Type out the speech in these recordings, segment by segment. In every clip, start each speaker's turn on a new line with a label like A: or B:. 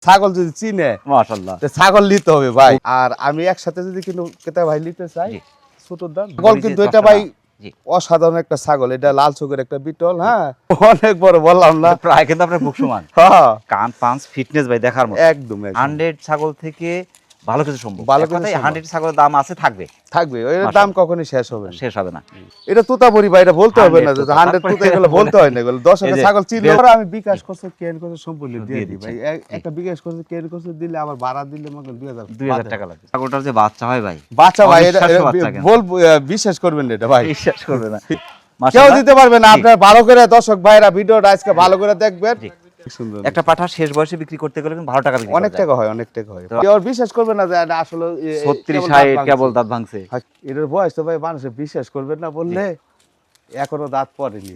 A: ছাগল যদি চিনে
B: মাশাআল্লাহ
A: ছাগল নিতে হবে ভাই। আর আমি একসাথে যদি কিন্তু ক্রেতা ভাই নিতে চাই ছোটর দাম ছাগল কিন্তু এটা ভাই অসাধারণ একটা ছাগল। এটা লাল চোখের একটা বিটল। হ্যাঁ অনেক বড় বললাম না,
B: প্রায় কিন্তু আপনার বুক সমান।
A: হ্যাঁ
B: কান পাঁচ ফিটনেস ভাই দেখার মতো
A: একদম
B: 100 ছাগল থেকে ভালো কিছু সম্ভব।
A: ভালো
B: ভালো
A: কিছু
B: কথা
A: সম্ভব।
B: 100 ছাগলের দাম আছে থাকবে
A: থাকবে, এর দাম কখনোই শেষ হবে না।
B: শেষ হবে না।
A: এটা তোতাপুরি ভাই, এটা বলতে হবে না
B: 100
A: যে
B: তোতা।
A: 100 তোতা, এগুলো বলতে হয় না, এগুলো দর্শকের ছাগল চিনলে পরে আমি বিকাশ করতে কেন করতে সম্পূর্ণ দিয়ে দিই ভাই। একটা বিকাশ করতে কেন করতে দিলে আবার ভাড়া দিলে মনে
B: 2000 টাকা লাগে। ছাগলটার যে বাচ্চা হয় ভাই,
A: বাচ্চা ভাই এটা
B: অবিশ্বাস্য বাচ্চা কিন্তু।
A: বলবো, বিশ্বাস করবেন না এটা ভাই,
B: বিশ্বাস করবে না।
A: কেউ
B: মাশাআল্লাহ
A: দিতে পারবে না। আপনার ভালো করে দর্শক ভাইরা ভিডিওটা আজকে ভালো করে দেখবেন। সুন্দর
B: একটা পাঠা শেষ বয়সে বিক্রি করতে গেলে কিন্তু ভালো টাকা বিক্রি
A: অনেক টাকা হয়, অনেক টাকা হয়। কেউ বিশ্বাস করবে না যে এটা আসলে
B: 36 কেবল দাঁত ভাঙছে।
A: এটার বয়স তো ভাই মানুষ বিশ্বাস করবেন না বললে এখনো দাঁত পড়েনি।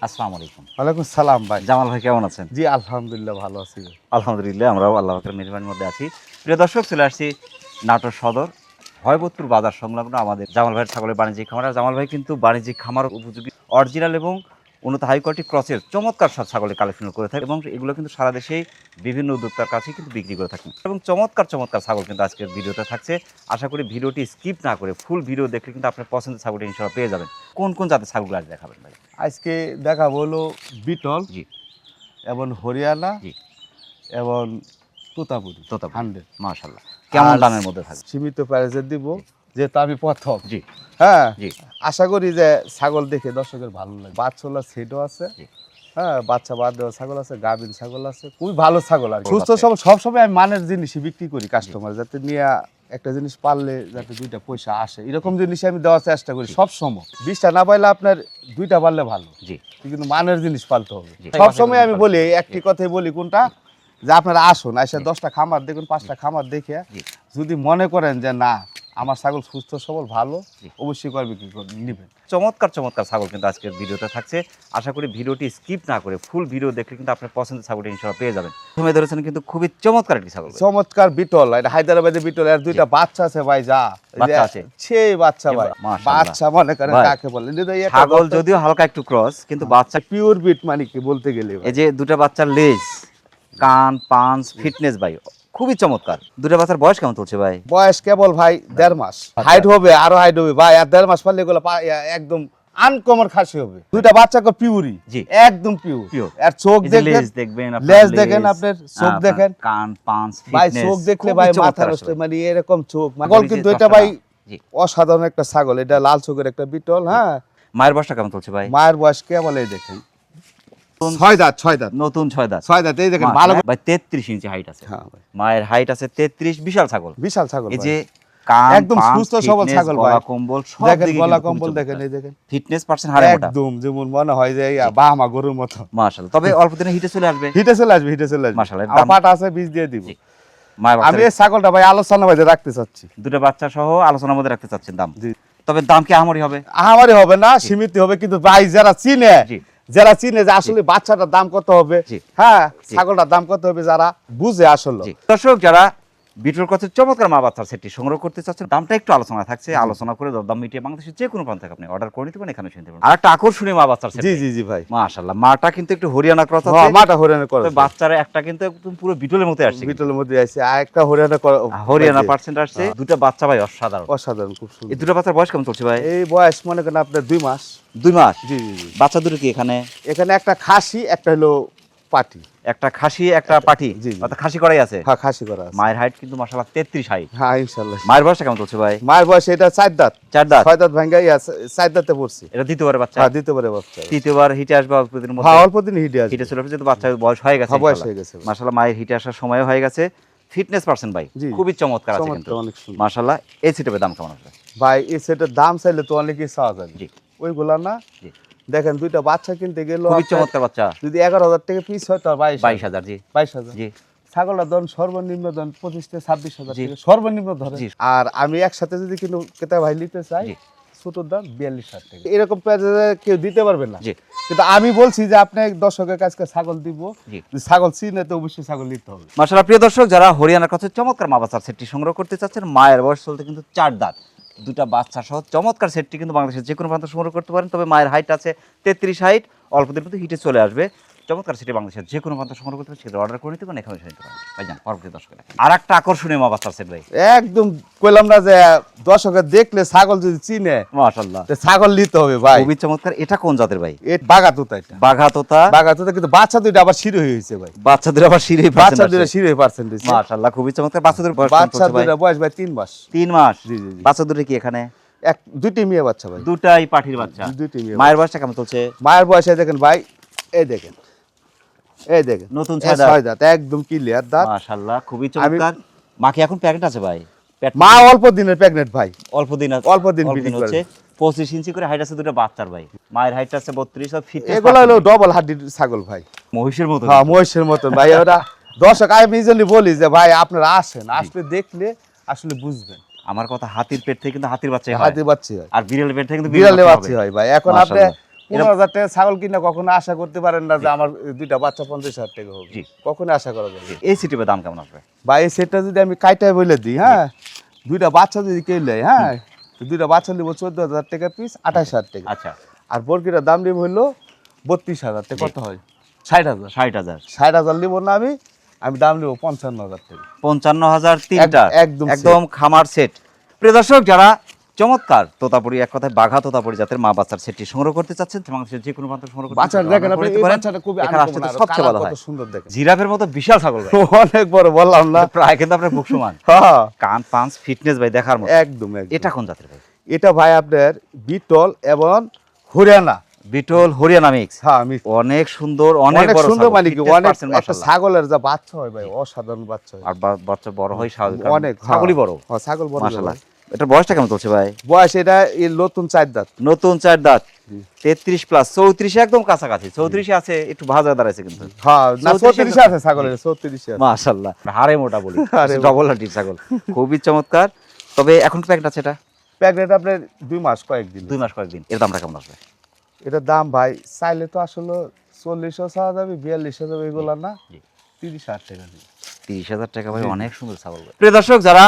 B: আসসালামু আলাইকুম।
A: ওয়ালাইকুম সালাম ভাই।
B: জামাল ভাই কেমন আছেন?
A: জি আলহামদুলিল্লাহ ভালো আছি।
B: আলহামদুলিল্লাহ আমরাও আল্লাহ পাকের মেহরবানির মধ্যে আছি। প্রিয় দর্শক, চলে আসছি নাটোর সদর ভয়বতপুর বাজার সংলগ্ন আমাদের জামাল ভাইয়ের ছাগলের বাণিজ্যিক খামার। আর জামাল ভাই কিন্তু বাণিজ্যিক খামার উপযোগী অরিজিনাল এবং উন্নত হাই কোয়ালিটি ক্রসের চমৎকার সব ছাগলের কালেকশন করে থাকে এবং এগুলো কিন্তু সারা দেশেই বিভিন্ন উদ্যোক্তার কাছে কিন্তু বিক্রি করে থাকেন এবং চমৎকার চমৎকার ছাগল কিন্তু আজকের ভিডিওতে থাকছে। আশা করি ভিডিওটি স্কিপ না করে ফুল ভিডিও দেখলে কিন্তু আপনার পছন্দের ছাগলটি ইনশাআল্লাহ পেয়ে যাবেন। কোন কোন জাতের ছাগলগুলো আজ দেখাবেন ভাই?
A: আজকে দেখাবো হলো বিটল
B: জি
A: এবং হরিয়ানা
B: জি
A: এবং তোতাপুরি।
B: তোতাপুরি।
A: 100
B: মাশাআল্লাহ। কেমন দামের মধ্যে থাকবে?
A: সীমিত প্রাইসে দিব, যেহেতু আমি প্রথম।
B: জি
A: হ্যাঁ
B: জি
A: আশা করি যে ছাগল দেখে দর্শকের ভালো লাগে। বাচ্চালা সেটও আছে,
B: জি।
A: হ্যাঁ বাচ্চা বাদ দেওয়া ছাগল আছে, গাভিন ছাগল আছে, খুবই ভালো ছাগল। আর সুস্থ
B: বাচ্চা।
A: সবসময় আমি মানের জিনিসই বিক্রি করি কাস্টমার, যাতে নিয়ে একটা জিনিস পারলে যাতে দুইটা পয়সা আসে এরকম জিনিস আমি দেওয়ার চেষ্টা করি সব সময়। 20টা না পাইলে আপনার দুইটা পারলে ভালো,
B: জি
A: কিন্তু মানের জিনিস পালতে হবে।
B: জি।
A: সবসময় আমি বলি একটি কথাই বলি, কোনটা যে আপনারা আসুন, এসে 10টা খামার দেখুন, 5টা খামার দেখে
B: জি।
A: যদি মনে করেন যে না আমার ছাগল সুস্থ সবল ভালো,
B: জি।
A: অবশ্যই করে বিক্রি করে নেবেন।
B: চমৎকার চমৎকার ছাগল কিন্তু আজকের ভিডিওতে থাকছে। আশা করি ভিডিওটি স্কিপ না করে ফুল ভিডিও দেখলে কিন্তু আপনার পছন্দের ছাগলটি ইনশাআল্লাহ পেয়ে যাবেন। প্রথমে ধরেছেন কিন্তু খুবই চমৎকার একটি ছাগল।
A: চমৎকার বিটল, এটা হায়দ্রাবাদের বিটল। এর দুইটা বাচ্চা আছে ভাই, যা
B: বাচ্চা আছে?
A: সেই বাচ্চা ভাই,
B: মাশাআল্লাহ।
A: বাচ্চা মনে করেন
B: ভাই,
A: কাকে বলে,
B: ছাগল যদিও হালকা একটু ক্রস কিন্তু বাচ্চা
A: পিওর বিট মানে কি বলতে গেলে ভাই।
B: এই যে দুটো বাচ্চার লেজ, কান, পাঁচ, ফিটনেস ভাই খুবই চমৎকার। দুটো বাচ্চার বয়স কেমন চলছে ভাই?
A: বয়স কেবল ভাই 1.5 মাস। হাইট হবে, আরো হাইট হবে ভাই। আর 1.5 মাস পারলে এগুলো একদম আনকমন খাসি হবে। দুইটা বাচ্চাকে পিউরি,
B: জি।
A: একদম পিওর।
B: Pure।
A: আর চোখ
B: এই যে
A: দেখবেন,
B: লেজ দেখবেন আপনার,
A: লেজ দেখেন আপনার, চোখ
B: আপনার
A: দেখেন
B: কান, পাঁচ,
A: ভাই,
B: ফিটনেস
A: চোখ দেখলে ভাই মাথা নষ্ট, মানে এরকম চোখ। ছাগল
B: এই যে
A: কিন্তু এটা
B: দশটা
A: ভাই
B: জি।
A: অসাধারণ একটা ছাগল। এটা লাল চোখের একটা বিটল। হ্যাঁ
B: মায়ের বয়সটা কেমন চলছে ভাই?
A: মায়ের বয়স কেবল এই দেখেন 6 দাঁত, 6 দাঁত,
B: নতুন 6 দাঁত।
A: 6 দাঁত। এই দেখেন ভালো।
B: ভাই 33 ইঞ্চি হাইট আছে।
A: হ্যাঁ ভাই
B: মায়ের হাইট আছে 33, বিশাল ছাগল।
A: বিশাল ছাগল
B: এই
A: ভাই।
B: যে কান,
A: একদম
B: পাঁচ,
A: সুস্থ সবল
B: fitness,
A: ছাগল ভাই।
B: গলা কম্বল সব
A: দেখেন
B: দিকে
A: গলা
B: কিন্তু খুবই
A: কম্বল দেখেন,
B: চমৎকার।
A: এই দেখেন
B: ফিটনেস পার্সেন্ট হাড়ে মোটা।
A: একদম যেমন মনে হয় যে বাহামা গরুর মতো।
B: মাশাআল্লাহ। তবে অল্প দিনে হিটে চলে আসবে।
A: হিটে চলে আসবে, হিটে চলে আসবে।
B: মাশাআল্লাহ।
A: আমার পাটা আছে, বীজ দিয়ে দিব।
B: জি। মায়ের
A: আমি
B: বাচ্চা
A: এই ছাগলটা ভাই আলোচনা বাইরে রাখতে চাচ্ছি।
B: দুটো বাচ্চা সহ আলোচনার মধ্যে রাখতে চাচ্ছেন দাম।
A: জি।
B: তবে দাম কি আহামরি হবে?
A: আমারই হবে না, সীমিত হবে। কিন্তু ভাই যারা চিনে,
B: জি।
A: যারা চিনে যে আসলে বাচ্চাটার দাম কত হবে,
B: জি।
A: হ্যাঁ ছাগলটার দাম কত হবে, যারা বুঝে আসলে।
B: জি। দর্শক, যারা বিটল ক্রসের চমৎকার মা বাচ্চার সেটটি সংগ্রহ করতে চাচ্ছেন, দামটা একটু আলোচনা থাকছে। আলোচনা করে দাম মিটিয়ে বাংলাদেশের যে কোনো প্রান্ত থেকে আপনি অর্ডার করে নিতে পারেন, এখানে শুনতে পারেন। আর একটা আকর্ষণীয় মা বাচ্চার সেট।
A: জি জি জি ভাই,
B: মাশাআল্লাহ। মাটা কিন্তু একটু হরিয়ানা ক্রস আছে।
A: হ্যাঁ মাটা হরিয়ানা করে,
B: তবে বাচ্চারা একটা কিন্তু একদম পুরো বিটলের মতো আসছে।
A: বিটলের মধ্যে আছে। আর একটা
B: হরিয়ানা পার্সেন্ট আসছে। দুটো বাচ্চা ভাই অসাধারণ,
A: অসাধারণ, খুব সুন্দর।
B: এই দুটো বাচ্চার বয়স কেমন চলছে ভাই?
A: এই বয়স মনে করেন আপনার 2 মাস।
B: 2 মাস।
A: জি জি জি।
B: বাচ্চা দুটো কি এখানে?
A: এখানে একটা খাসি, একটা হলো পাটি।
B: একটা খাসি, একটা পাঠি।
A: জি, জি।
B: অর্থাৎ খাসি করাই আছে।
A: হ্যাঁ খাসি করা আছে।
B: মায়ের হাইট কিন্তু মাশাআল্লাহ 33 হাইট।
A: হ্যাঁ ইনশাআল্লাহ।
B: মায়ের বয়সটা কেমন চলছে ভাই?
A: মায়ের বয়স এটা 4 দাঁত।
B: 4 দাঁত।
A: 6 দাঁত ভাঙ্গা 4 দাঁতে পড়ছে।
B: এটা দ্বিতীয়বারের বাচ্চা।
A: হ্যাঁ দ্বিতীয়বারে বাচ্চা।
B: তৃতীয়বার হিটে আসবে অল্প দিনের মধ্যে।
A: হ্যাঁ অল্প দিন হিটে আসবে।
B: হিটে চলে আসবে, যেহেতু বাচ্চার বয়স হয়ে গেছে।
A: হ্যাঁ বয়স হয়ে গেছে।
B: মাশাআল্লাহ মায়ের হিটে আসার সময় হয়ে গেছে। ফিটনেস পার্সেন্ট ভাই
A: জি।
B: খুবই চমৎকার আছে
A: চমৎকার,
B: কিন্তু
A: অনেক সুন্দর।
B: মাশাআল্লাহ। এই সেটআপের দাম কেমন আসবে
A: ভাই এই সেটের দাম চাইলে তো অনেকই চাওয়া যাবে।
B: জি।
A: ওইগুলা না,
B: জি।
A: দেখেন দুইটা বাচ্চা কিনতে গেল
B: খুবই চমৎকার বাচ্চা।
A: যদি 11,000 টাকা পিস হয় তো
B: 22,000। জি
A: 22,000।
B: জি
A: ছাগলের দাম সর্বনিম্ন দাম 25 থেকে 26,000
B: জি।
A: টাকা সর্বনিম্ন ধরে।
B: জি।
A: আর আমি একসাথে যদি কিন্তু ক্রেতা ভাই নিতে চাই
B: জি।
A: ছোটর দাম 42,000 টাকা। এরকম প্রাইসে কেউ দিতে পারবে না।
B: জি।
A: কিন্তু আমি বলছি যে আপনি দর্শকের কাছে ছাগল দিব,
B: জি।
A: ছাগল চিনে তো অবশ্যই ছাগল নিতে হবে।
B: মাশাআল্লাহ, প্রিয় দর্শক, যারা হরিয়ানার কাছে চমৎকার মা বাচ্চার সেটটি সংগ্রহ করতে চাচ্ছেন, মায়ের বয়স চলতে কিন্তু 4 দাঁত, দুটা বাচ্চা সহ চমৎকার সেটটি কিন্তু বাংলাদেশের যে কোনো প্রান্ত সংগ্রহ করতে পারেন। তবে মায়ের হাইট আছে 33 হাইট, অল্প দিন মধ্যে হিটে চলে আসবে। চমৎকার সেটি বাংলাদেশের যে কোনো প্রান্ত সংগ্রহ করতে পারেন, সেটা অর্ডার করে নিতে পারেন, এখানে এসে নিতে পারেন। ভাই যান পরবর্তী দর্শক আর একটা আকর্ষণীয় মা বাচ্চার সেট ভাই,
A: একদম কইলাম না যে দর্শকের দেখলে ছাগল যদি চিনে
B: মাশাআল্লাহ
A: ছাগল নিতে হবে ভাই।
B: খুবই চমৎকার। এটা কোন জাতের ভাই?
A: এটা বাগাতুতা, এটা
B: বাঘাতোতা।
A: বাগাতুতা, কিন্তু বাচ্চা দুইটা আবার শিরো হয়েছে ভাই।
B: বাচ্চাদের আবার সিঁড়ি
A: বাচ্চা দুইটা শিরো পার্সেন্ট হয়েছে।
B: মাশাআল্লাহ খুবই চমৎকার। বাচ্চাদের বয়স
A: বাচ্চা দুইটা বয়স ভাই 3 মাস।
B: 3 মাস।
A: জি জি জি।
B: বাচ্চা দুটো কি এখানে?
A: দুইটি মেয়ে বাচ্চা ভাই।
B: দুটাই পাঠির বাচ্চা।
A: দুইটি মেয়ে।
B: মায়ের বয়সটা কেমন চলছে?
A: মায়ের বয়সে দেখেন ভাই, এই দেখেন, এই দেখেন
B: নতুন
A: এই
B: 6 দাঁত।
A: 6 দাঁত একদম ক্লিয়ার দাঁত।
B: মাশাআল্লাহ খুবই চমৎকার। মা কি এখন প্রেগন্যান্ট আছে ভাই?
A: মা অল্প দিনের প্রেগন্যান্ট ভাই।
B: অল্প দিন আছে,
A: অল্প দিন ব্রিডিং
B: হচ্ছে।
A: করে।
B: 25 ইঞ্চি করে হাইট আছে দুটো বাচ্চার ভাই। মায়ের হাইট আছে 32 আর ফিট।
A: এগুলো হলো ডবল হাড্ডির ছাগল ভাই।
B: মহিষের মতো।
A: হ্যাঁ মহিষের মতন ভাই। ওরা দর্শক আমি ইজিলি বলি যে ভাই আপনারা আসেন, আসলে দেখলে আসলে বুঝবেন।
B: আমার কথা হাতির পেট থেকে কিন্তু হাতির বাচ্চা হয়,
A: হাতি বাচ্চা হয়,
B: আর বিড়ালের পেট থেকে কিন্তু
A: বিড়ালে
B: বাচ্চা
A: বাচ্চা হয় ভাই। এখন আপনি
B: মাশাআল্লাহ।
A: 15,000 টাকা ছাগল কিনা কখনো আশা করতে পারেন না যে আমার দুইটা বাচ্চা 50,000 টাকা হবে।
B: জি।
A: কখনো আশা করা যায় না।
B: এই সিটিপের দাম কেমন আসবে
A: ভাই এই সেটটা যদি আমি কাইটাই বলে দিই, হ্যাঁ দুইটা বাচ্চা যদি কেউ নেয়, হ্যাঁ দুইটা বাচ্চা নিব 14,000 টাকা পিস, 28,000 টাকা।
B: আচ্ছা
A: আর বর্গিটার দাম নিব হলো 32,000 টাকা। কত হয়? 60,000।
B: 60,000।
A: 60,000 নিব না আমি দাম নিব 55,000 টাকা।
B: 55,000 তিনটা
A: একদম
B: একদম খামার সেট। প্রিয় দর্শক, যারা চমৎকার তোতাপুরি, এক কথায় বাঘা তোতাপুরি জাতের মা বাচ্চার সেটটি সংগ্রহ করতে চাচ্ছেন, বাংলাদেশের যে কোনো প্রান্ত সংগ্রহ করতে
A: বাচ্চা দেখেন আপনি, এই বাচ্চাটা খুবই
B: এখানে আসলে
A: আনকমন,
B: তো সবচেয়ে ভালো
A: কত
B: হয়।
A: সুন্দর দেখেন।
B: জিরাফের মতো বিশাল ছাগল ভাই।
A: অনেক বড় বললাম না,
B: প্রায় কিন্তু আপনার বুক সমান।
A: হ্যাঁ
B: কান পাঁচ ফিটনেস ভাই দেখার মতো।
A: একদম একদম।
B: এটা কোন জাতের ভাই?
A: এটা ভাই আপনার বিটল এবং হরিয়ানা।
B: Beetle Haryana mix.
A: হ্যাঁ আমি
B: অনেক সুন্দর, অনেক
A: অনেক
B: বড়
A: সুন্দর,
B: ছাগল,
A: মানে কি
B: 50%
A: অনেক একটা
B: মাশাআল্লাহ।
A: ছাগলের যা বাচ্চা হয় ভাই অসাধারণ বাচ্চা হয়।
B: আর বাচ্চা বড় হয় স্বাভাবিক,
A: অনেক
B: ছাগলই বড়।
A: হ্যাঁ ছাগল বড়
B: মাশাআল্লাহ।
A: হয়।
B: এটার বয়সটা কেমন চলছে ভাই?
A: বয়স এটা এই নতুন 4 দাঁত।
B: নতুন 4 দাঁত, 33 প্লাস, 34 একদম কাছাকাছি। 34 আছে, একটু ভাজা দাঁড়াইছে কিন্তু।
A: হ্যাঁ না
B: 34
A: 34 আছে ছাগলের, 34 আছে।
B: মাশাআল্লাহ হাড়ে মোটা বলি,
A: হাড়ে মোটা।
B: ডবল হাড্ডির ছাগল, খুবই চমৎকার। তবে এখন প্যাকেট আছে এটা
A: প্রেগনেন্ট আপনার 2 মাস কয়েকদিন।
B: 2 মাস কয়েকদিন। এর দামটা কেমন আসবে?
A: এটার দাম ভাই চাইলে তো আসলে 40,000 চাওয়া যাবে, 42,000 যাবে, এগুলা না
B: জি।
A: 30,000 টাকা দিই।
B: 30,000 টাকা ভাই, অনেক সুন্দর ছাগল ভাই। প্রিয় দর্শক, যারা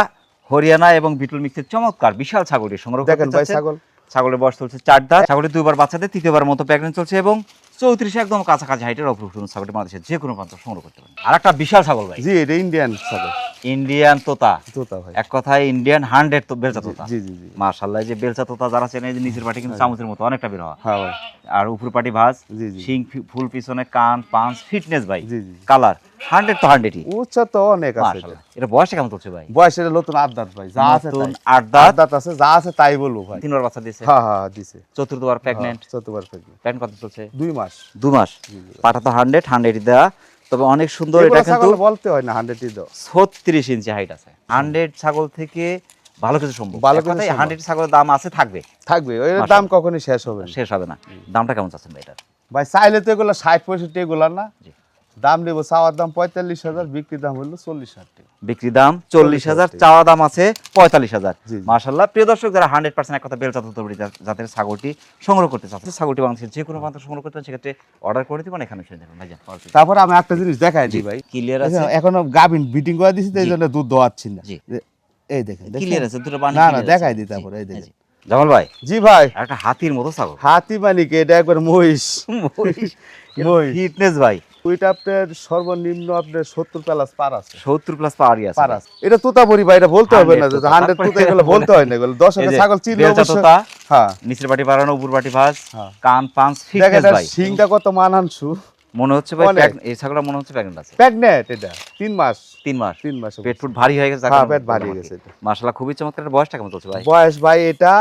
B: হরিয়ানা এবং বিটল মিক্সের চমৎকার বিশাল ছাগলটি সংগ্রহ করতে
A: দেখেন ভাই
B: চাচ্ছেন,
A: ছাগল
B: ছাগলের বয়স চলছে 4 দাঁত, ছাগলের 2বার বাচ্চাদের, 3য়বার মতো প্রেগন্যান্ট চলছে এবং 34 একদম কাছাকাছি হাইটের অপরূপ ছাগলটি বাংলাদেশের যে কোনো প্রান্ত সংগ্রহ করতে পারেন। আর একটা বিশাল ছাগল ভাই,
A: জি এটা ইন্ডিয়ান ছাগল,
B: ইন্ডিয়ান তোতা।
A: তোতা ভাই।
B: এক কথায় ইন্ডিয়ান 100 তো বেলচা তোতা।
A: জি জি জি।
B: মাশাআল্লাহ, যে বেলচা তোতা যারা চেনে, যে নিচের পাটি কিন্তু চামচের মতো অনেকটা বের হয়,
A: হ্যাঁ ভাই।
B: আর উপর পাটি ভাঁজ,
A: জি জি।
B: শিং ফুল, পিছনে কান পাঁচ, ফিটনেস ভাই,
A: জি জি।
B: কালার 100 তো 100ই।
A: উচ্চতা তো অনেক আছে।
B: মাশাআল্লাহ। এটা বয়সটা কেমন চলছে ভাই?
A: বয়স এটা নতুন 8 দাঁত ভাই, যা আছে
B: নতুন
A: তাই।
B: 8 দাঁত,
A: 8 দাঁত আছে, যা আছে তাই বলবো ভাই।
B: 3বার বাচ্চা দিয়েছে,
A: হ্যাঁ হ্যাঁ দিছে।
B: 4বার প্রেগন্যান্ট।
A: চতুর্থবার প্রেগনেন্ট।
B: প্রেগন্যান্ট কত চলছে?
A: 2 মাস।
B: 2 মাস।
A: জি জি।
B: পাটা তো 100 দেওয়া, তবে অনেক সুন্দর।
A: এগুলা
B: এটা কিন্তু
A: ছাগল বলতে হয় না 100 ই দাও।
B: 36 ইঞ্চি হাইট আছে। 100 ছাগল থেকে ভালো কিছু সম্ভব।
A: ভালো
B: এক
A: কিছু
B: কথায়
A: সম্ভব।
B: 100 ছাগলের দাম আছে, থাকবে,
A: থাকবে, ওই
B: মাশাআল্লাহ।
A: দাম কখনোই শেষ হবে না
B: শেষ হবে না। দামটা কেমন চাচ্ছেন ভাই এটার?
A: ভাই। চাইলে তো এগুলো 60-65 এগুলা না,
B: জি।
A: দাম নেব চাওয়ার দাম 45,000, বিক্রি দাম হলো 40,000 টাকা।
B: বিক্রি দাম 40,000, চাওয়া দাম আছে 45,000।
A: জি, জি।
B: মাশাআল্লাহ। প্রিয় দর্শক, যারা 100% এক কথা বেলচা তোতাপুরি জাতের ছাগলটি সংগ্রহ করতে চাচ্ছেন, ছাগলটি বাংলাদেশের যে কোনো প্রান্ত সংগ্রহ করতে চান, সেক্ষেত্রে অর্ডার করে দিবেন, এখানে এসে দেখুন ভাই। যান
A: তারপর আমি একটা জিনিস দেখাই দিই ভাই।
B: ক্লিয়ার আছে,
A: এখনো গাবিন বিটিং করে দিছি তো এই
B: জি।
A: জন্য দুধ দোয়াচ্ছি না।
B: জি।
A: এই দেখেন
B: ক্লিয়ার আছে, দুটো পানি
A: না না
B: clear আছে।
A: দেখাই দিই
B: জি,
A: তারপর এই
B: জি।
A: দেখেন।
B: জামাল ভাই,
A: জি ভাই।
B: একটা হাতির মতো ছাগল,
A: হাতি মানে কি, এটা একবার মহিষ। মহিষ।
B: ফিটনেস ভাই,
A: ওইটা আপনার সর্বনিম্ন আপনার 70 প্লাস পার আছে।
B: 70 প্লাস পাওয়ারই আছে।
A: পার আছে। এটা তোতাপুরি ভাই, এটা বলতে হবে না
B: 100
A: যে
B: তোতা।
A: 100 তোতা, এগুলো বলতে হয় না, এগুলো 10
B: এই যে
A: ছাগল চিনলে
B: বেলচা
A: অবশ্যই।
B: তোতা,
A: হ্যাঁ
B: নিচের পাটি বাড়ানো, উপর পাটি ভাঁজ,
A: হ্যাঁ।
B: কান পাঁচ,
A: দেখেন
B: ফিটনেস
A: এটা
B: ভাই।
A: শিংটা কত মানানসু।
B: মনে হচ্ছে ভাই
A: অনেক।
B: এই ছাগলটা মনে হচ্ছে প্রেগন্যান্ট আছে।
A: প্রেগনেন্ট, এটা 3 মাস।
B: 3 মাস।
A: 3 মাস।
B: পেট ফুট ভারী হয়ে গেছে।
A: হ্যাঁ, পেট ভারী হয়ে গেছে এটা।
B: মাশাআল্লাহ, খুবই চমৎকার। এর বয়সটা কেমন চলছে ভাই?
A: বয়স ভাই এটা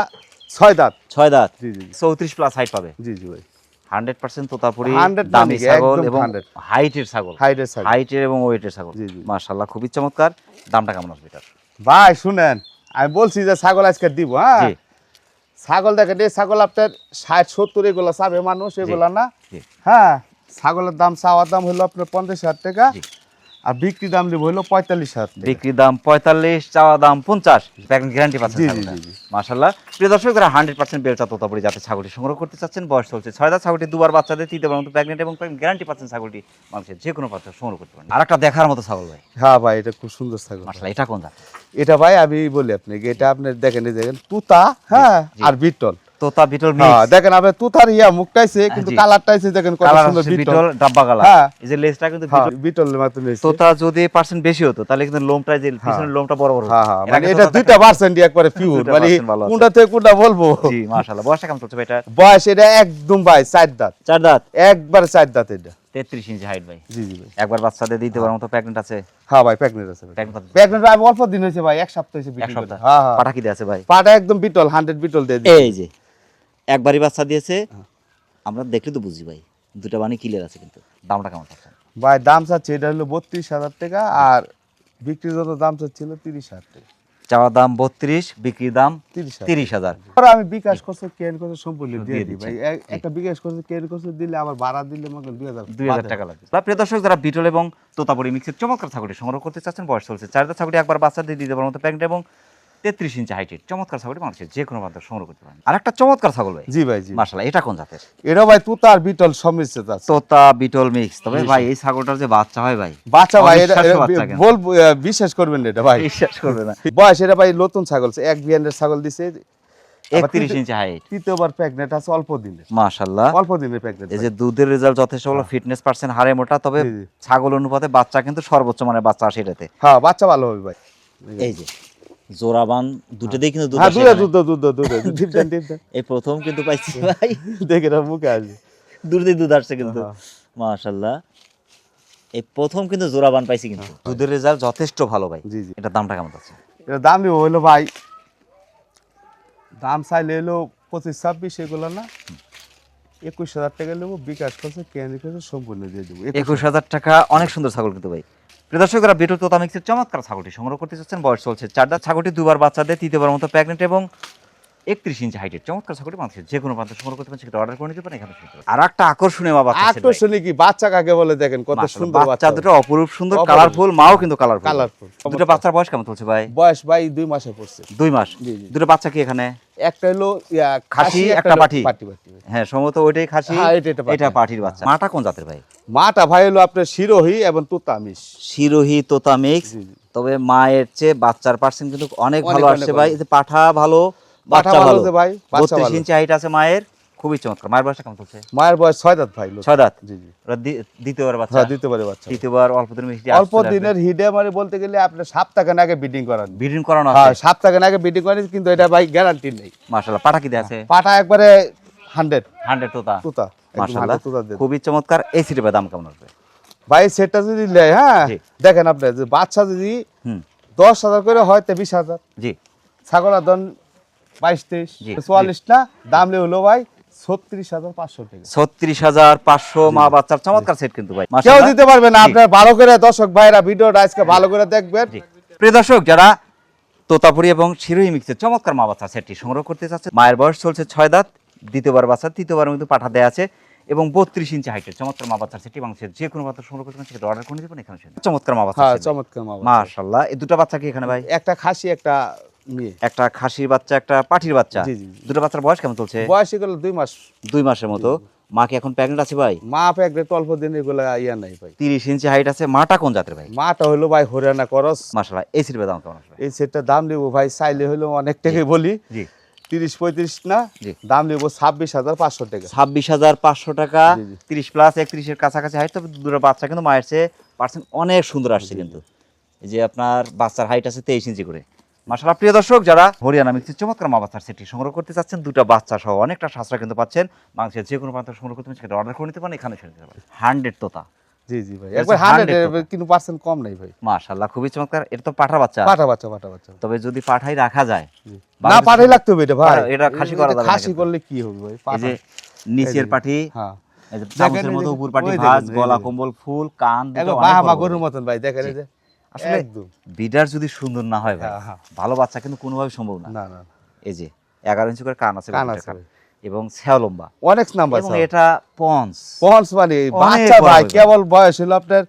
A: 6 দাঁত।
B: 6 দাঁত,
A: জি জি
B: 34 প্লাস হাইট পাবে।
A: জি জি ভাই।
B: 100% তোতাপুরি
A: 100
B: দামি
A: মানে কি,
B: ছাগল
A: একদম
B: এবং
A: 100
B: হাইটের ছাগল,
A: হাইটের ছাগল।
B: হাইটের এবং ওয়েটের ছাগল।
A: জি, জি।
B: মাশাআল্লাহ, খুবই চমৎকার। দামটা কেমন আসবে এটার?
A: ভাই শুনেন, আমি বলছি যে ছাগল আজকে দিব, হ্যাঁ
B: জি।
A: ছাগল দেখেন, এই ছাগল আপনার 60-70 এগুলো চাবে মানুষ, এগুলা না।
B: জি।
A: হ্যাঁ ছাগলের দাম চাওয়ার দাম হলো আপনার 50,000 টাকা।
B: জি।
A: আর বিক্রি দাম দেবো হলো 45,000 টাকা।
B: বিক্রি দাম 45, চাওয়া দাম 50, প্রেগন্যান্ট গ্যারান্টি পাচ্ছেন
A: জি, জি,
B: ছাগলটা।
A: জি, জি।
B: মাশাআল্লাহ। প্রিয় দর্শক, যারা 100% বেলচা তোতাপুরি জাতের ছাগলটি সংগ্রহ করতে চাচ্ছেন, বয়স চলছে 6 দাঁত, ছাগলটি দুবার বাচ্চা দেয়, তৃতীয়বার মতো প্রেগন্যান্ট এবং গ্যারান্টি পাচ্ছেন ছাগলটি মানুষের যে কোনো পাত্র সংগ্রহ করতে পারেন। আর একটা দেখার মতো ছাগল ভাই,
A: হ্যাঁ ভাই, এটা খুব সুন্দর ছাগল।
B: মাশাআল্লাহ। এটা কোন জাত?
A: এটা ভাই আমি বলি আপনাকে, এটা আপনি দেখেন, এই দেখেন তুতা, হ্যাঁ,
B: জি।
A: আর বিটল।
B: তোতা বিটল
A: হ্যাঁ,
B: মিক্স
A: দেখেন আপনি তুতার মুখটাইছে, কিন্তু
B: জি।
A: কালারটাইছে দেখেন কত
B: কালার
A: সুন্দর
B: আছে,
A: বিটল।
B: বিটল ডাব্বা কালার।
A: হ্যাঁ।
B: এই যে লেজটা কিন্তু
A: হ্যাঁ,
B: বিটল।
A: বিটলের মতো নিয়েছে।
B: তোতা যদি পার্সেন্ট বেশি হতো তাহলে কিন্তু লোমটা, যে পিছনের লোমটা বড় বড় হতো।
A: হ্যাঁ, হ্যাঁ,
B: এর
A: মানে
B: আগে
A: এটা
B: তোতা
A: 2% একবারে পিওর,
B: 2%
A: মানে
B: ভালো আছে।
A: কোনটা থেকে কোনটা বলবো।
B: জি, মাশাআল্লাহ। বয়সটা কেমন চলছে ভাই এটা?
A: বয়স এটা একদম ভাই 4 দাঁত,
B: 4 দাঁত,
A: একবারে 4 দাঁত এটা।
B: 33 ইঞ্চি হাইট ভাই।
A: জি জি ভাই।
B: একবার বাচ্চা দিয়ে দিতে পারার মতো প্রেগন্যান্ট আছে?
A: হ্যাঁ ভাই, প্রেগন্যান্ট আছে ভাই।
B: প্রেগন্যান্ট
A: প্রেগন্যান্ট আমি অল্প দিন হয়েছে ভাই, 1 সপ্তাহ হয়েছে
B: এক
A: বিক্রি করে।
B: সপ্তাহ।
A: হ্যাঁ, হ্যাঁ।
B: পাটা কি দিয়ে আছে ভাই?
A: পাটা একদম বিটল, 100 বিটল দিয়ে দিই।
B: এই যে একবারই বাচ্চা দিয়েছে, আমরা দেখলে তো বুঝি ভাই, দুটো বানি ক্লিয়ার আছে। কিন্তু দামটা কেমন পাচ্ছেন
A: ভাই? দাম চাচ্ছে এটা হলো 32,000 টাকা, আর বিক্রির জন্য দাম চাচ্ছিল 30,000 টাকা।
B: চাওয়া দাম 32, বিক্রি দাম
A: 30,000।
B: 30,000।
A: আর আমি বিকাশ করছে, কেন করছে সম্পূর্ণ দিয়ে
B: দিয়ে
A: দিই ভাই।
B: দিচ্ছেন।
A: একটা বিকাশ করছে, কেন করছে দিলে আবার ভাড়া দিলে আমাকে
B: 2000 টাকা লাগবে। প্রিয় দর্শক, যারা বিটল এবং তোতাপুরি মিক্সের চমৎকার ছাগলটি সংগ্রহ করতে চাচ্ছেন, বয়স চলছে 4 দাঁত, ছাগলটি একবার বাচ্চা দিয়ে দিতে পারার মতো প্রেগন্যান্ট এবং 33 ইঞ্চি হাইটের চমৎকার ছাগলটি মানুষের যে কোনো বান্ধব সংগ্রহ করতে পারেন। আর একটা চমৎকার ছাগল ভাই।
A: জি ভাই, জি।
B: মাশাআল্লাহ। এটা কোন জাতের?
A: এটা ভাই তুতা আর বিটল সম্মিশ্রিত আছে।
B: তোতা বিটল মিক্স। তবে ভাই এই ছাগলটার যে বাচ্চা হয় ভাই,
A: বাচ্চা ভাই, এটা
B: অবিশ্বাস্য বাচ্চা কিন্তু।
A: বলবো, বিশ্বাস করবেন না এটা ভাই।
B: বিশ্বাস করবে না।
A: বয়স এটা ভাই নতুন ছাগল, এক বিয়ানের ছাগল দিছে।
B: 31 ইঞ্চি হাইট।
A: তৃতীয়বার প্রেগনেন্ট আছে, অল্প দিনে,
B: মাশাআল্লাহ।
A: অল্প দিনে প্রেগনেন্ট।
B: এই যে দুধের রেজাল্ট যথেষ্ট ভালো, ফিটনেস পার্সেন্ট হাড়ে মোটা, তবে
A: জি, জি।
B: ছাগল অনুপাতে বাচ্চা কিন্তু সর্বোচ্চ মানের বাচ্চা আসে এটাতে।
A: হ্যাঁ, বাচ্চা ভালো হবে ভাই।
B: এই যে জোড়াবান দুটোতেই কিন্তু দুধ
A: হ্যাঁ,
B: আসে
A: দুধ
B: এখানে।
A: দুধ দিবেন দিবেন।
B: এই প্রথম কিন্তু পাইছি ভাই,
A: দেখে না মুখে আসবে।
B: দুধেই দুধ আসছে কিন্তু।
A: হ্যাঁ।
B: মাশাআল্লাহ। এই প্রথম কিন্তু জোড়াবান পাইছি কিন্তু। দুধের রেজাল্ট যথেষ্ট ভালো ভাই।
A: জি, জি।
B: এটার দামটা কেমন আছে?
A: এটা দাম দিব হইলো ভাই, দাম চাইলে হলো 25-26, এগুলো না 21,000 টাকা নেবো। বিকাশ করছে, কেন করছে সম্পূর্ণ দিয়ে দেবো।
B: 21,000 টাকা। অনেক সুন্দর ছাগল কিন্তু ভাই। প্রিয় দর্শক, যারা বিটল তোতা মিক্সের চমৎকার ছাগলটি সংগ্রহ করতে চাচ্ছেন, বয়স চলছে 4 দাঁত, ছাগলটি দুবার বাচ্চা দেয়, তৃতীয়বার মতো প্রেগন্যান্ট এবং 31 ইঞ্চি হাইটের চমৎকার ছাগলটি মানুষের যে কোনো প্রান্ত সংগ্রহ করতে পারেন, সেটা অর্ডার করে নিতে পারেন এখানে। আর একটা আকর্ষণীয় মা বাচ্চা আছে ভাই।
A: আকর্ষণীয় কি বাচ্চা কাকে বলে দেখেন, কত
B: মাশাআল্লাহ,
A: সুন্দর
B: বাচ্চা
A: বাচ্চা।
B: দুটো অপরূপ সুন্দর,
A: অপরূপ।
B: কালারফুল, মাও কিন্তু কালারফুল।
A: কালারফুল।
B: দুটো বাচ্চার বয়স কেমন চলছে ভাই?
A: বয়স ভাই 2 মাসে পড়ছে।
B: 2 মাস।
A: জি, জি।
B: দুটো বাচ্চা কি এখানে?
A: একটা হলো
B: খাসি, একটা
A: হলো
B: পাঠি।
A: পাটি।
B: হ্যাঁ, সম্ভবত ওইটাই খাসি,
A: হ্যাঁ, এটা পাঠি।
B: এটা পাঠির বাচ্চা। মাটা কোন জাতের ভাই?
A: মাটা ভাই হলো আপনার শিরোহী এবং তুতা মিশ।
B: শিরোহী তোতা মিক্স।
A: জি, জি।
B: তবে মায়ের চেয়ে বাচ্চার পার্সেন্ট কিন্তু অনেক ভালো
A: অনেক,
B: আসছে
A: অনেক,
B: ভাই।
A: অনেক।
B: এতে পাঠা ভালো,
A: পাঠা
B: বাচ্চা
A: ভালো
B: ভালো
A: আছে ভাই, বাচ্চা
B: 32
A: ভালো।
B: ইঞ্চি হাইট আছে মায়ের, খুবই চমৎকার। মায়ের বয়সটা কেমন চলছে?
A: মায়ের বয়স 6 দাঁত ভাই।
B: 6 দাঁত।
A: জি, জি।
B: ওরা দ্বিতীয়বার বাচ্চা।
A: হ্যাঁ, দিতে পারে বাচ্চা।
B: তৃতীয়বার অল্প দিনের মিষ্টি
A: অল্প দিনের হিডে মানে বলতে গেলে আপনার সপ্তাহখান আগে বিডিং করান।
B: ব্রিডিং করানো
A: হ্যাঁ,
B: আছে।
A: সপ্তাহখান আগে বিডিং করেন, কিন্তু এটা ভাই গ্যারান্টি নেই।
B: মাশাআল্লাহ। পাঠা কি দেয়া আছে?
A: পাটা একবারে 100
B: 100 তোতা।
A: তুতা, একদম
B: মাশাআল্লাহ,
A: 100 তুতা দিয়ে দেব।
B: খুবই চমৎকার। এই সিটের দাম কেমন আসবে
A: ভাই সেটটা যদি নেয়, হ্যাঁ,
B: জি।
A: দেখেন আপনি যে বাচ্চা যদি
B: হুম
A: 10,000 করে হয়, 20,000।
B: জি
A: ছাগলের দাম 22-23,
B: জি,
A: 44 না, দাম হলো ভাই 36,500 টাকা।
B: 36,500 মা বাচ্চার চমৎকার সেট কিন্তু ভাই।
A: কেউ
B: মাশাআল্লাহ।
A: দিতে পারবে না।
B: জি।
A: আপনার ভালো করে দর্শক ভাইরা ভিডিওটা আজকে ভালো করে দেখবেন।
B: জি। প্রিয় দর্শক, যারা তোতাপুরি এবং শিরোহী মিক্সের চমৎকার মা বাচ্চা সেটটি সংগ্রহ করতে চাচ্ছে, মায়ের বয়স চলছে 6 দাঁত, দ্বিতীয়বার বাচ্চা, তৃতীয়বারের মধ্যে পাঠা দেয়া আছে এবং 32 ইঞ্চি হাইটের চমৎকার মা বাচ্চার সেটটি মানুষের যে কোনো বাচ্চা সংগ্রহ করতে পারেন, সেটা অর্ডার করে নিতে পারেন এখানে। চমৎকার মা বাচ্চা
A: হ্যাঁ,
B: set ভাই।
A: চমৎকার মা বাচ্চা।
B: মাশাআল্লাহ। এই দুটো বাচ্চা কি এখানে ভাই?
A: একটা খাসি, একটা মেয়ে।
B: একটা খাসির বাচ্চা, একটা পাঠির বাচ্চা।
A: জি, জি, জি।
B: দুটো বাচ্চার বয়স কেমন চলছে?
A: বয়স এগুলো 2 মাস।
B: 2 মাসের মতো। মা কি এখন প্রেগন্যান্ট আছে ভাই?
A: মা প্যাকেট অল্প দিন, এগুলো ইয়া নাই ভাই।
B: 30 ইঞ্চি হাইট আছে। মাটা কোন জাতের ভাই?
A: মাটা হলো ভাই হরিয়ানা করস।
B: মাশাআল্লাহ। এই সিটের দাম কেমন আসবে?
A: এই সেটটা দাম দেবো ভাই, চাইলে হলো অনেক টাকাই বলি,
B: জি
A: 30-35 না,
B: জি।
A: দাম দেবো 26,500 টাকা।
B: 26,500 টাকা।
A: জি, জি।
B: 30 প্লাস 31 এর কাছাকাছি হাইট। তবে দুটো বাচ্চা কিন্তু মায়ের চেয়ে পার্সেন্ট অনেক সুন্দর আসছে কিন্তু। এই যে আপনার বাচ্চার হাইট আছে 23 ইঞ্চি করে। মাশাআল্লাহ। প্রিয় দর্শক, যারা হরিয়ানা মিক্সের চমৎকার মা বাচ্চার সেটটি সংগ্রহ করতে চাচ্ছেন, দুটো বাচ্চা সহ অনেকটা সাশ্রয় কিন্তু পাচ্ছেন। বাংলাদেশের যে কোনো প্রান্ত সংগ্রহ করতে পারেন, সেটা অর্ডার করে নিতে পারেন এখানে। 100 তোতা।
A: জি, জি ভাই,
B: এটা
A: একবার
B: 100
A: 100
B: টাকা।
A: কিন্তু পার্সেন্ট কম নাই ভাই।
B: মাশাআল্লাহ, খুবই চমৎকার। এটা তো পাঠা বাচ্চা।
A: পাটা বাচ্চা, পাটা বাচ্চা।
B: তবে যদি পাঠাই রাখা যায়,
A: না, পাঠাই লাগতে হবে এটা ভাই।
B: এটা খাসি করা যাবে না
A: খাসি
B: কিন্তু।
A: করলে কি হবে ভাই?
B: এই যে নিচের পাঠি,
A: হ্যাঁ,
B: এই যে
A: দেখেন
B: চামচের
A: এই
B: মতো
A: যে,
B: উপর পাটি
A: ওই
B: ভাঁজ,
A: দেখেন,
B: গলা
A: এই যে।
B: কম্বল ফুল, কান দুটো
A: একবার
B: অনেক
A: বাহামা
B: বড় বড়।
A: গরুর মতন ভাই, দেখেন এই যে।
B: আসলে
A: একদম।
B: বিডার যদি সুন্দর না হয় ভাই,
A: হ্যাঁ, হ্যাঁ।
B: ভালো বাচ্চা কিন্তু কোনোভাবে সম্ভব না।
A: না, না,
B: এই যে 11 ইঞ্চি করে কান আছে,
A: কান
B: গরুটার
A: আছে
B: কান।
A: ভাই।
B: এবং ছ্যাও লম্বা,
A: অনেক নাম্বার
B: এবং এটা পঞ্চ।
A: পঞ্চ মানে
B: অনেক
A: বাচ্চা
B: বড়
A: ভাই,
B: হয়ে
A: কেবল বয়স হলো আপনার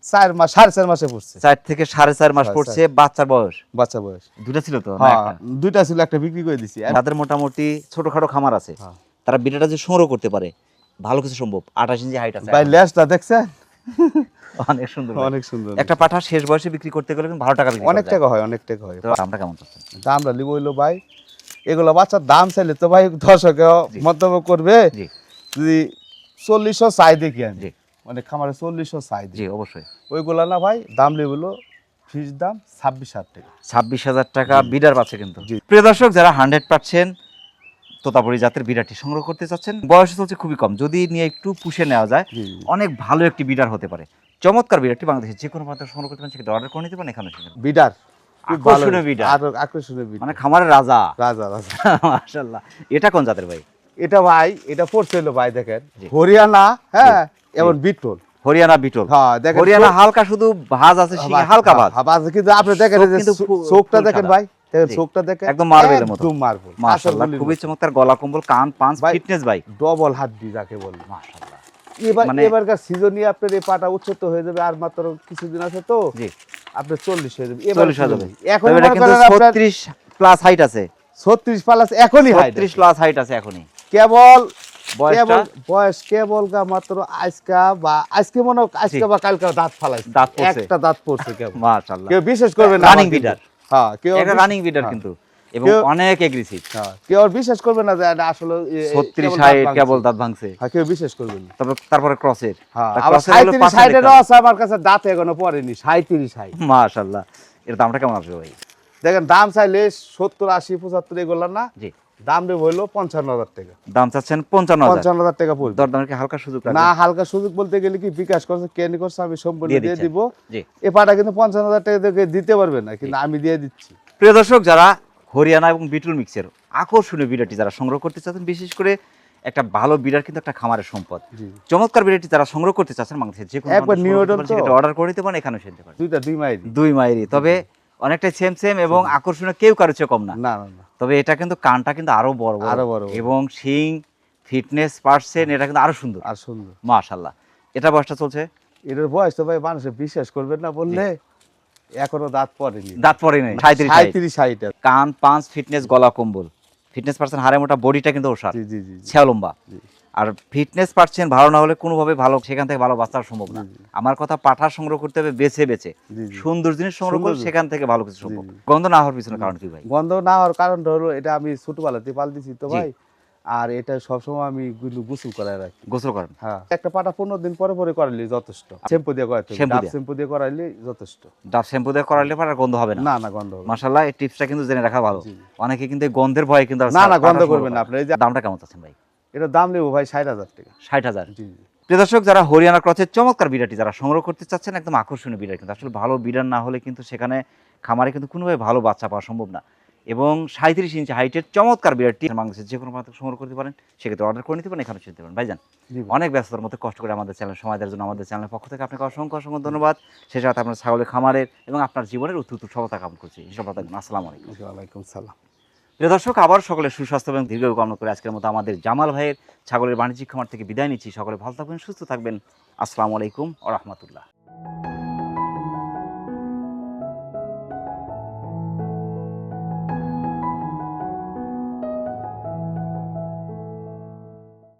A: 4 মাস 4.5 মাসে পড়ছে
B: 4 থেকে 4.5 মাস
A: হ্যাঁ,
B: পড়ছে বাচ্চার বয়স।
A: বাচ্চা বয়স।
B: দুইটা ছিল তো না
A: হ্যাঁ
B: একটা?
A: দুইটা ছিল, একটা বিক্রি করে দিছি।
B: তাদের মোটামুটি ছোটখাটো খামার আছে,
A: হ্যাঁ।
B: তারা বিটাটা যে সংগ্রহ করতে পারে ভালো কিছু সম্ভব। 28 ইঞ্চি হাইট আছে,
A: ভাই লেজটা দেখছেন
B: অনেক সুন্দর ভাই।
A: অনেক সুন্দর।
B: একটা পাঠা শেষ বয়সে বিক্রি করতে গেলে কিন্তু ভালো টাকা বিক্রি
A: অনেক
B: করা যায়।
A: টাকা হয়, অনেক টাকা হয়।
B: তো আমরা কেমন চাচ্ছেন?
A: দামটা লিব হইলো ভাই, এগুলো বাচ্চার দাম চাইলে তো ভাই দর্শকে মন্তব্য করবে
B: জি
A: যদি 4000 চাই দেখি আমি,
B: জি
A: মানে খামারে 4000 চাই
B: জি
A: দেখি,
B: অবশ্যই।
A: ওইগুলা না ভাই দাম লিব হইলো ফিস দাম 26,000 টাকা।
B: 26,000 টাকা বিডার পাচ্ছে কিন্তু।
A: জি।
B: প্রিয় দর্শক, যারা 100% তোতাপুরি জাতের বিড়ারটি সংগ্রহ করতে চাচ্ছেন, বয়স চলছে খুবই কম, যদি নিয়ে একটু পুষে নেওয়া যায়
A: জি।
B: অনেক ভালো একটি বিডার হতে পারে। চমৎকার বিড়ারটি বাংলাদেশের যে কোনো প্রান্তে সংগ্রহ করতে পারেন, সেক্ষেত্রে অর্ডার করে নিতে পারেন এখানে।
A: বিডার খুব ভালো,
B: আকর্ষণীয় বিডার,
A: আর আকর্ষণীয় বিডার,
B: মানে খামারের রাজা।
A: রাজা রাজা।
B: মাশাআল্লাহ। এটা কোন জাতের ভাই?
A: এটা ভাই এটা পড়ছিল ভাই দেখেন
B: জি।
A: হরিয়ানা, হ্যাঁ এবং বিটল।
B: হরিয়ানা বিটল।
A: হ্যাঁ দেখেন
B: হরিয়ানা হালকা শুধু ভাঁজ আছে, শিঙে হালকা ভাঁজ।
A: ভাজ, কিন্তু আপনি দেখেন এই যে
B: কিন্তু
A: চোখটা
B: ফুল
A: দেখেন
B: সাদা।
A: ভাই, দেখেন
B: জি।
A: চোখটা দেখেন
B: একদম মার্বেলের মতো।
A: একদম মার্বেল।
B: মাশাআল্লাহ, খুবই চমৎকার। গলা কম্বল, কান পাঁচ,
A: ভাই,
B: ফিটনেস ভাই
A: ডবল হাড্ডি যাকে বলে।
B: মাশাআল্লাহ।
A: এবার
B: মানে-
A: এবারকার সিজনে আপনার এই পাটা উচ্চত হয়ে যাবে, আর মাত্র কিছুদিন আছে তো
B: জি
A: আপনার 40 হয়ে যাবে।
B: 40 হয়ে যাবে।
A: এখন
B: তবে এটা কিন্তু 36 প্লাস হাইট আছে,
A: 36 প্লাস এখনই হাইট
B: 36 প্লাস হাইট আছে এখনই।
A: কেবল
B: বয়সটা
A: বয়স কেবল মাত্র আজকে মনে হয় আজকে বা কালকে দাঁত ফালাইছে,
B: দাঁত পড়ছে।
A: একটা দাঁত পড়ছে কেবল।
B: মাশাআল্লাহ,
A: কেউ বিশেষ করবে না
B: রানিং
A: আমার কিন্তু।
B: বিডার।
A: হ্যাঁ কেউ
B: এটা রানিং বিডার
A: হ্যাঁ।
B: কিন্তু, এবং
A: কেউ-
B: অনেক এগ্রেসিভ।
A: হ্যাঁ কেউ আর বিশ্বাস করবে না যে এটা আসলে
B: 36
A: কেবল
B: হাইট
A: দাঁত
B: কেবল
A: ভাঙছে।
B: দাঁত ভাঙছে।
A: হ্যাঁ কেউ বিশ্বাস করবে না।
B: তবে তারপরে ক্রসের,
A: হ্যাঁ
B: তা
A: আবার
B: crosser হলো
A: 37
B: পাঁচটা
A: সাইডেরও
B: দেখতে
A: আছে আমার কাছে, দাঁত এখনো পড়েনি। 37 হাইট
B: মাশাআল্লাহ। এর দামটা কেমন আসবে ভাই?
A: দেখেন দাম চাইলে 70 80 75 এগুলো না,
B: জি,
A: দাম দেব হইলো 55,000 টাকা।
B: দাম চাচ্ছেন 55,000।
A: 55,000 টাকা পড়বে।
B: দরদামের কি হালকা সুযোগ রাখবেন?
A: না হালকা সুযোগ বলতে গেলে কি বিকাশ করছে, কেনি করছে, আমি সম্পূর্ণ
B: দিয়ে
A: দিয়ে
B: দিচ্ছেন।
A: দিব।
B: জি।
A: এ পাটা কিন্তু 55,000 টাকা থেকে দিতে পারবে না, কিন্তু আমি দিয়ে দিচ্ছি।
B: প্রিয় দর্শক, যারা হরিয়ানা এবং বিটল মিক্সের আকর্ষণীয় বিড়ারটি যারা সংগ্রহ করতে চাচ্ছেন, বিশেষ করে একটা ভালো বিড়ার কিন্তু একটা খামারের সম্পদ।
A: জি।
B: চমৎকার বিড়ারটি যারা সংগ্রহ করতে চাচ্ছেন, বাংলাদেশের যে কোনো
A: একবার নিউ অর্ডার তো।
B: অর্ডার করে নিতে পারেন, এখানেও সেনতে পারেন।
A: দুই মাইল।
B: দুই মাইরি, তবে অনেকটাই সেম এবং আকর্ষণীয়, কেউ কারো চেয়ে কম না।
A: না না না
B: তবে এটা কিন্তু কানটা কিন্তু আরো বড়
A: আরো বড় বড়।
B: এবং শিং ফিটনেস পার্সেন্ট এটা কিন্তু আরো সুন্দর।
A: আর সুন্দর।
B: মাশাআল্লাহ। এটা বয়সটা চলছে,
A: এটার বয়স তো ভাই মানুষে বিশ্বাস করবেন না বললে, এখনো দাঁত পড়েনি।
B: দাঁত পরে নেই, 37 হাইট।
A: 37 হাইট।
B: কান পাঁচ, ফিটনেস গলা কম্বল, ফিটনেস পার্সেন্ট হাড়ে মোটা, বডিটা কিন্তু ওষার,
A: জি জি জি জি।
B: ছেয়া লম্বা।
A: জি।
B: আর ফিটনেস পার্সেন্ট ভালো না হলে কোনোভাবে ভালো সেখান থেকে ভালো বাঁচা সম্ভব না। আমার কথা, পাঠা সংগ্রহ করতে হবে বেছে বেছে,
A: জি জি।
B: সুন্দর জিনিস সংগ্রহ করে
A: সুন্দর।
B: সেখান থেকে ভালো কিছু সম্ভব।
A: জি, জি।
B: গন্ধ না হওয়ার পিছনে কারণ কি ভাই?
A: গন্ধ না হওয়ার কারণটা হলো এটা আমি ছোটবেলাতে পাল দিছি তো
B: জি।
A: ভাই, আর এটা সবসময় আমি গোসল করায় রাখি।
B: গোসল করেন?
A: হ্যাঁ একটা পাটা 15 দিন পরে পরে করাইলে যথেষ্ট। শ্যাম্পু দিয়ে করাইতে হবে,
B: শ্যাম্পু
A: ডাব
B: দিয়ে?
A: শ্যাম্পু দিয়ে করাইলে যথেষ্ট।
B: ডাব শ্যাম্পু দিয়ে করাইলে পরে আর গন্ধ হবে না।
A: না না গন্ধ হবে না।
B: মাশাআল্লাহ, এই টিপসটা কিন্তু জেনে রাখা ভালো।
A: জি।
B: অনেকে কিন্তু এই গন্ধের ভয়ে কিন্তু আর
A: না না
B: পাঠা
A: গন্ধ
B: সংগ্রহ
A: করবেন না
B: করে
A: আপনি। এই যে
B: দামটা কেমন চাচ্ছেন ভাই?
A: এটা দাম নেবো ভাই 60,000 টাকা।
B: 60,000।
A: জি জি।
B: প্রিয় দর্শক, যারা হরিয়ানা ক্রসের চমৎকার বিড়ারটি যারা সংগ্রহ করতে চাচ্ছেন, একদম আকর্ষণীয় বিড়ার, কিন্তু আসলে ভালো বিড়ার না হলে কিন্তু সেখানে খামারে কিন্তু কোনোভাবে ভালো বাচ্চা পাওয়া সম্ভব না। এবং 37 ইঞ্চি হাইটের চমৎকার বিড়ারটি বাংলাদেশের যে কোনো প্রান্ত সংগ্রহ করতে পারেন, সেক্ষেত্রে অর্ডার করে নিতে পারেন, এখানে শুনতে পারেন। ভাইজান,
A: জি ভাই।
B: অনেক ব্যস্ততার মধ্যে কষ্ট করে আমাদের চ্যানেল সময় দেওয়ার জন্য আমাদের চ্যানেলের পক্ষ থেকে আপনাকে অসংখ্য অসংখ্য ধন্যবাদ। সেই সাথে আপনার ছাগলের খামারের এবং আপনার জীবনের উত্তর সফলতা কামনা করছি। সফলতা থাকবেন। আসসালামু আলাইকুম।
A: ওয়ালাইকুম সালাম।
B: প্রিয় দর্শক, আবার সকলের সুস্বাস্থ্য এবং দীর্ঘায়ু কামনা করে আজকের মতো আমাদের জামাল ভাইয়ের ছাগলের বাণিজ্যিক খামার থেকে বিদায় নিচ্ছি। সকলে ভালো থাকবেন, সুস্থ থাকবেন। আসসালামু আলাইকুম ওয়া রাহমাতুল্লাহ।